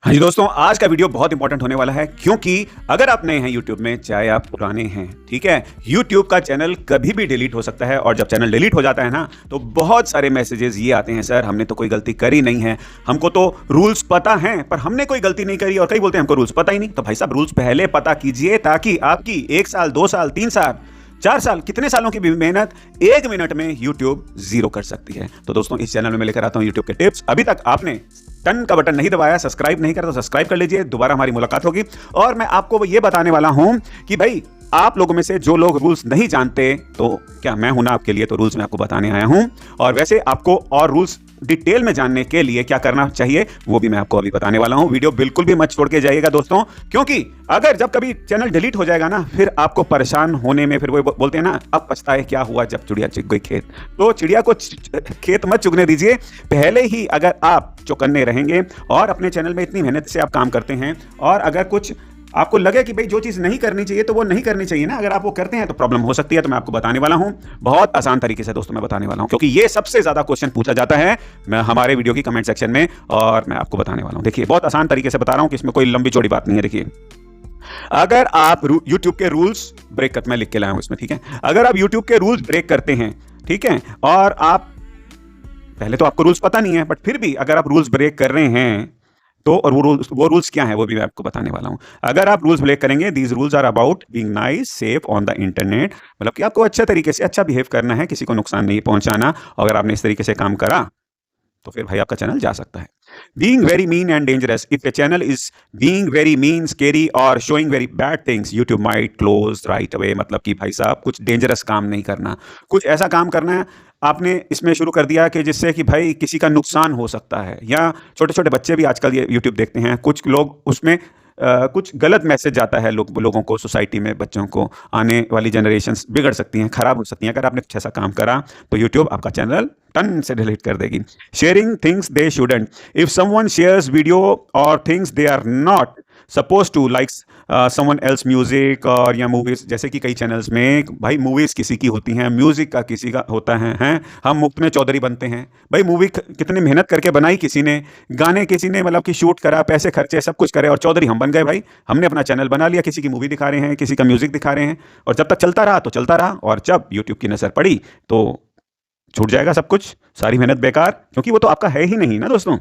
हाँ जी दोस्तों, आज का वीडियो बहुत इंपॉर्टेंट होने वाला है क्योंकि अगर आप नए हैं यूट्यूब में, चाहे आप पुराने हैं, ठीक है, यूट्यूब का चैनल कभी भी डिलीट हो सकता है। और जब चैनल डिलीट हो जाता है ना, तो बहुत सारे मैसेजेस ये आते हैं, सर हमने तो कोई गलती करी नहीं है, हमको तो रूल्स पता हैं पर हमने कोई गलती नहीं करी। और कई बोलते हैं हमको रूल्स पता ही नहीं। तो भाई साहब, रूल्स पहले पता कीजिए ताकि आपकी 1 साल 2 साल 3 साल 4 साल कितने सालों की भी मेहनत 1 मिनट में YouTube जीरो कर सकती है। तो दोस्तों, इस चैनल में मैं लेकर आता हूं YouTube के टिप्स। अभी तक आपने टन का बटन नहीं दबाया, सब्सक्राइब नहीं करा तो सब्सक्राइब कर लीजिए। दोबारा हमारी मुलाकात होगी और मैं आपको ये बताने वाला हूं कि भाई आप लोगों में से जो लोग रूल्स नहीं जानते, तो क्या मैं हूं ना आपके लिए, तो रूल्स मैं आपको बताने आया हूं। और वैसे आपको और रूल्स डिटेल में जानने के लिए क्या करना चाहिए वो भी मैं आपको अभी बताने वाला हूं। वीडियो बिल्कुल भी मत छोड़ के जाइएगा दोस्तों, क्योंकि अगर जब कभी चैनल डिलीट हो जाएगा ना, फिर आपको परेशान होने में, फिर वो बोलते हैं ना, अब पछताए क्या हुआ जब चिड़िया चुग गई खेत। तो चिड़िया को खेत मत चुगने दीजिए। पहले ही अगर आप चौकन्ने रहेंगे और अपने चैनल में इतनी मेहनत से आप काम करते हैं, और अगर कुछ आपको लगे कि भाई जो चीज़ नहीं करनी चाहिए तो वो नहीं करनी चाहिए ना, अगर आप वो करते हैं तो प्रॉब्लम हो सकती है। तो मैं आपको बताने वाला हूं, बहुत आसान तरीके से दोस्तों मैं बताने वाला हूं, क्योंकि ये सबसे ज़्यादा क्वेश्चन पूछा जाता है मैं हमारे वीडियो की कमेंट सेक्शन में, और मैं आपको बताने वाला हूं। देखिए, बहुत आसान तरीके से बता रहा हूं कि इसमें कोई लंबी चौड़ी बात नहीं है। देखिए, अगर आप YouTube के रूल्स ब्रेक करते, मैं लिख के लाया हूं इसमें, ठीक है, अगर आप YouTube के रूल्स ब्रेक करते हैं, ठीक है, और आप पहले तो आपको रूल्स पता नहीं है, बट फिर भी अगर आप रूल्स ब्रेक कर रहे हैं तो, और वो रूल्स क्या है वो भी मैं आपको बताने वाला हूं। अगर आप रूल्स ब्रेक करेंगे, these rules are about being nice safe on the internet, मतलब कि आपको अच्छे तरीके से अच्छा बिहेव करना है, किसी को नुकसान नहीं पहुंचाना। अगर आपने इस तरीके से काम करा तो फिर भाई आपका चैनल जा सकता है। Being very mean and dangerous, if a channel is being very mean, scary और showing very bad things, YouTube might close right away. मतलब कि भाई साहब, कुछ डेंजरस काम नहीं करना, कुछ ऐसा काम करना है आपने इसमें शुरू कर दिया कि जिससे कि भाई किसी का नुकसान हो सकता है। या छोटे छोटे बच्चे भी आजकल ये यूट्यूब देखते हैं, कुछ लोग उसमें कुछ गलत मैसेज जाता है लोगों को, सोसाइटी में बच्चों को, आने वाली जनरेशन्स बिगड़ सकती हैं, खराब हो सकती हैं। अगर आपने कुछ ऐसा काम करा तो यूट्यूब आपका चैनल टन से डिलीट कर देगी। Sharing things they shouldn't, if someone shares video और things they are not suppose to, like someone else music और या मूवीज, जैसे कि कई चैनल्स में भाई मूवीज किसी की होती हैं, म्यूजिक का किसी का होता है, हैं हम मुफ्त में चौधरी बनते हैं। भाई मूवी कितनी मेहनत करके बनाई किसी ने, गाने किसी ने मतलब कि शूट करा, पैसे खर्चे सब कुछ करे, और चौधरी हम बन गए। भाई हमने अपना चैनल बना लिया, किसी की मूवी दिखा रहे हैं, किसी का म्यूजिक दिखा रहे हैं, और जब तक चलता रहा तो चलता रहा, और जब यूट्यूब की नजर पड़ी तो छूट जाएगा सब कुछ, सारी मेहनत बेकार, क्योंकि वो तो आपका है ही नहीं ना दोस्तों।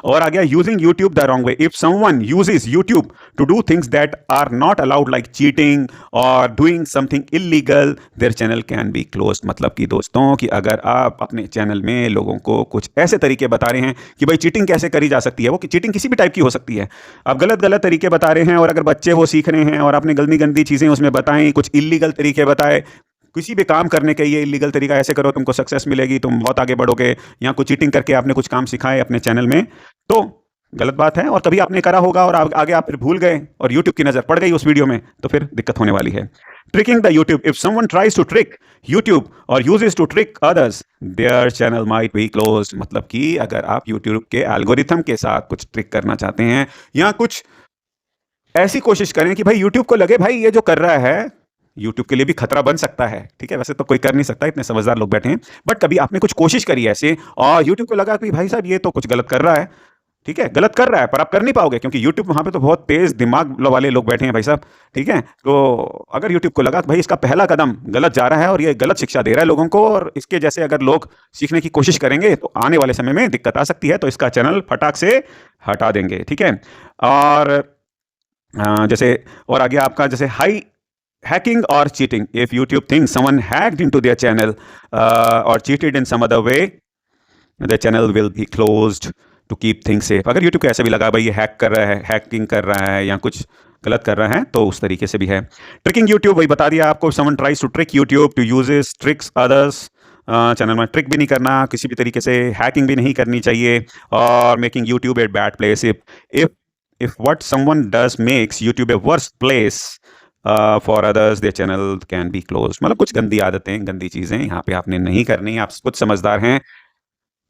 और आ गया using YouTube the wrong way, if someone uses YouTube to do things that are not allowed like cheating और doing something illegal, their channel can be close. मतलब कि दोस्तों, कि अगर आप अपने चैनल में लोगों को कुछ ऐसे तरीके बता रहे हैं कि भाई चीटिंग कैसे करी जा सकती है, वो चीटिंग किसी भी टाइप की हो सकती है, आप गलत गलत तरीके बता रहे हैं, और अगर बच्चे वो सीख रहे हैं और आपने गंदी गंदी चीज़ें उसमें बताएं, कुछ इलीगल तरीके बताए, किसी भी काम करने के, ये इलीगल तरीका ऐसे करो तुमको सक्सेस मिलेगी, तुम बहुत आगे बढ़ोगे, या कुछ चीटिंग करके आपने कुछ काम सिखाए अपने चैनल में, तो गलत बात है। और कभी आपने करा होगा और आगे आप फिर भूल गए और यूट्यूब की नजर पड़ गई उस वीडियो में, तो फिर दिक्कत होने वाली है। Tricking the YouTube, if someone tries to trick YouTube और uses to trick others, their channel might be close. मतलब कि अगर आप यूट्यूब के एल्गोरिथम के साथ कुछ ट्रिक करना चाहते हैं, या कुछ ऐसी कोशिश करें कि भाई यूट्यूब को लगे भाई ये जो कर रहा है यूट्यूब के लिए भी खतरा बन सकता है, ठीक है, वैसे तो कोई कर नहीं सकता, इतने समझदार लोग बैठे हैं, बट कभी आपने कुछ कोशिश करी ऐसे और यूट्यूब को लगा कि भाई साहब ये तो कुछ गलत कर रहा है, ठीक है, गलत कर रहा है, पर आप कर नहीं पाओगे क्योंकि यूट्यूब वहां पे तो बहुत तेज दिमाग वाले लोग बैठे हैं भाई साहब, ठीक है। तो अगर यूट्यूब को लगा कि भाई इसका पहला कदम गलत जा रहा है और ये गलत शिक्षा दे रहा है लोगों को, और इसके जैसे अगर लोग सीखने की कोशिश करेंगे तो आने वाले समय में दिक्कत आ सकती है, तो इसका चैनल फटाक से हटा देंगे, ठीक है। और जैसे और आगे आपका जैसे high hacking or cheating, if YouTube thinks someone hacked into their channel or cheated in some other way, the channel will be closed to keep things safe। अगर YouTube को ऐसे भी लगा भाई ये हैक कर रहा है, हैकिंग कर रहा है, या कुछ गलत कर रहा है, तो उस तरीके से भी है। ट्रिकिंग YouTube, वही बता दिया आपको, someone tries to trick YouTube to uses tricks others, channel में ट्रिक भी नहीं करना, किसी भी तरीके से हैकिंग भी नहीं करनी चाहिए, और making YouTube a bad place, if what someone does makes YouTube a worse place for others, their channel can be close. मतलब कुछ गंदी आदतें, गंदी चीज़ें यहाँ पे आपने नहीं करनी, आप खुद समझदार हैं,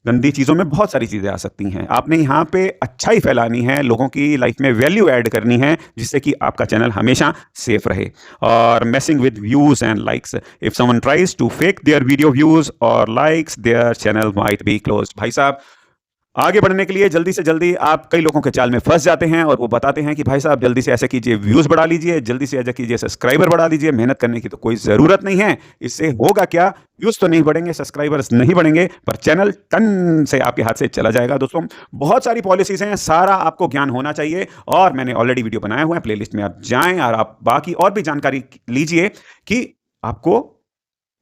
गंदी चीज़ों में बहुत सारी चीज़ें आ सकती हैं, आपने यहाँ पे अच्छाई फैलानी है, लोगों की लाइफ में वैल्यू ऐड करनी है, जिससे कि आपका चैनल हमेशा सेफ रहे। और messing with views and likes, if someone tries to fake their video views और likes, their channel might be close. भाई साहब, आगे बढ़ने के लिए जल्दी से जल्दी आप कई लोगों के जाल में फंस जाते हैं और वो बताते हैं कि भाई साहब जल्दी से ऐसे कीजिए, व्यूज बढ़ा लीजिए, जल्दी से ऐसा कीजिए, सब्सक्राइबर बढ़ा लीजिए, मेहनत करने की तो कोई जरूरत नहीं है। इससे होगा क्या, व्यूज तो नहीं बढ़ेंगे, सब्सक्राइबर्स नहीं बढ़ेंगे, पर चैनल टन से आपके हाथ से चला जाएगा। दोस्तों बहुत सारी पॉलिसीज हैं, सारा आपको ज्ञान होना चाहिए और मैंने ऑलरेडी वीडियो बनाया हुआ है, प्लेलिस्ट में आप जाएं और आप बाकी और भी जानकारी लीजिए कि आपको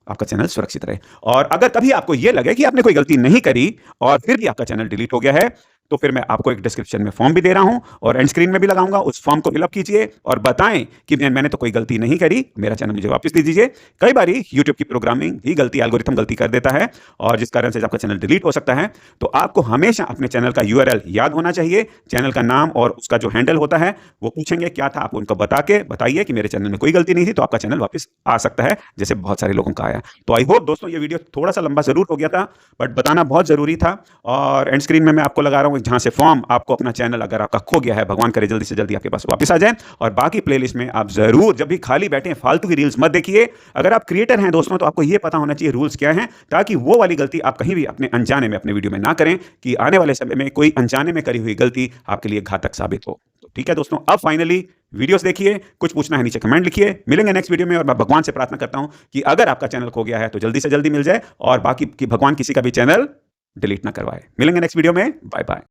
आपका चैनल सुरक्षित रहे। और अगर कभी आपको यह लगे कि आपने कोई गलती नहीं करी और फिर भी आपका चैनल डिलीट हो गया है, तो फिर मैं आपको एक डिस्क्रिप्शन में फॉर्म भी दे रहा हूं और एंड स्क्रीन में भी लगाऊंगा। उस फॉर्म को फिलअप कीजिए और बताएं कि मैंने तो कोई गलती नहीं करी, मेरा चैनल मुझे वापस दे दीजिए। कई बार यूट्यूब की प्रोग्रामिंग ही गलती, एल्गोरिथम गलती कर देता है और जिस कारण से आपका चैनल डिलीट हो सकता है। तो आपको हमेशा अपने चैनल का यूआरएल याद होना चाहिए, चैनल का नाम और उसका जो हैंडल होता है, वो पूछेंगे क्या था, आप उनको बताइए कि मेरे चैनल में कोई गलती नहीं थी, तो आपका चैनल वापस आ सकता है, जैसे बहुत सारे लोगों का आया। तो आई होप दोस्तों ये वीडियो थोड़ा सा लंबा जरूर हो गया था, बट बताना बहुत जरूरी था। और एंड स्क्रीन में मैं आपको लगा रहा हूं जहां से फॉर्म आपको अपना चैनल अगर आपका खो गया है, भगवान करे जल्दी से जल्दी आपके पास वापस आ जाए। और बाकी प्लेलिस्ट में आप जरूर, जब भी खाली बैठे फालतू की रील्स मत देखिए। अगर आप क्रिएटर हैं दोस्तों, तो आपको यह पता होना चाहिए रूल्स क्या हैं, ताकि वो वाली गलती आप कहीं भी अपने अनजाने में अपने वीडियो में ना करें, कि आने वाले समय में कोई अनजाने में करी हुई गलती आपके लिए घातक साबित हो। तो ठीक है दोस्तों, अब फाइनली वीडियोस देखिए, कुछ पूछना है नीचे कमेंट लिखिए। मिलेंगे नेक्स्ट वीडियो में और मैं भगवान से प्रार्थना करता हूं कि अगर आपका चैनल खो गया है तो जल्दी से जल्दी मिल जाए और बाकी की भगवान किसी का भी चैनल डिलीट ना करवाए। मिलेंगे नेक्स्ट वीडियो में, बाय बाय।